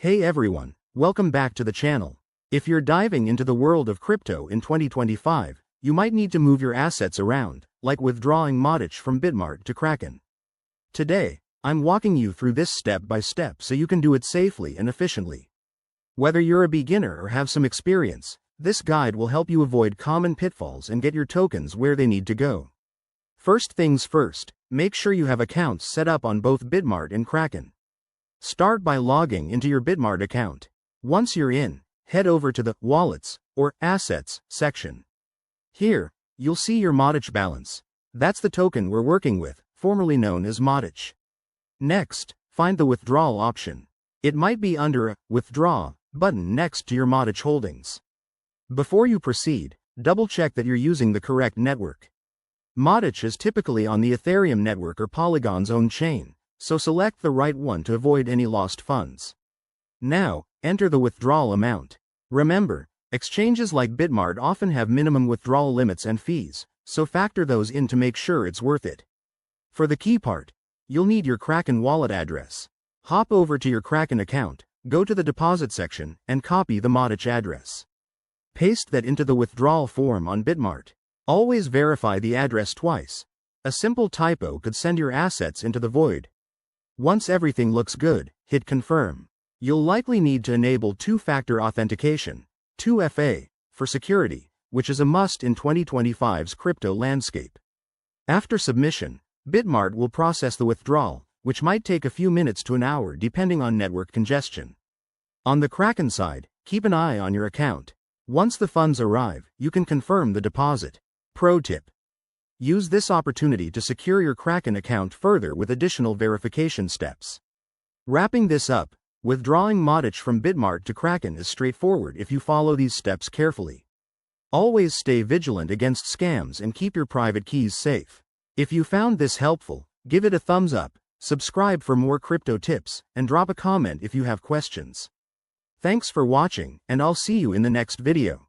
Hey everyone, welcome back to the channel. If you're diving into the world of crypto in 2025, you might need to move your assets around, like withdrawing Matic from Bitmart to Kraken. Today, I'm walking you through this step by step so you can do it safely and efficiently. Whether you're a beginner or have some experience, this guide will help you avoid common pitfalls and get your tokens where they need to go. First things first, make sure you have accounts set up on both Bitmart and Kraken. Start by logging into your Bitmart account. Once you're in, head over to the Wallets or Assets section. Here, you'll see your Matic balance. That's the token we're working with, formerly known as Matic. Next, find the Withdrawal option. It might be under a Withdraw button next to your Matic holdings. Before you proceed, double-check that you're using the correct network. Matic is typically on the Ethereum network or Polygon's own chain, so select the right one to avoid any lost funds. Now, enter the withdrawal amount. Remember, exchanges like Bitmart often have minimum withdrawal limits and fees, so factor those in to make sure it's worth it. For the key part, you'll need your Kraken wallet address. Hop over to your Kraken account, go to the deposit section, and copy the Matic address. Paste that into the withdrawal form on Bitmart. Always verify the address twice. A simple typo could send your assets into the void. Once everything looks good, hit confirm. You'll likely need to enable two-factor authentication, 2FA, for security, which is a must in 2025's crypto landscape. After submission, Bitmart will process the withdrawal, which might take a few minutes to an hour depending on network congestion. On the Kraken side, keep an eye on your account. Once the funds arrive, you can confirm the deposit. Pro tip: use this opportunity to secure your Kraken account further with additional verification steps. Wrapping this up, withdrawing Matic from Bitmart to Kraken is straightforward if you follow these steps carefully. Always stay vigilant against scams and keep your private keys safe. If you found this helpful, give it a thumbs up, subscribe for more crypto tips, and drop a comment if you have questions. Thanks for watching, and I'll see you in the next video.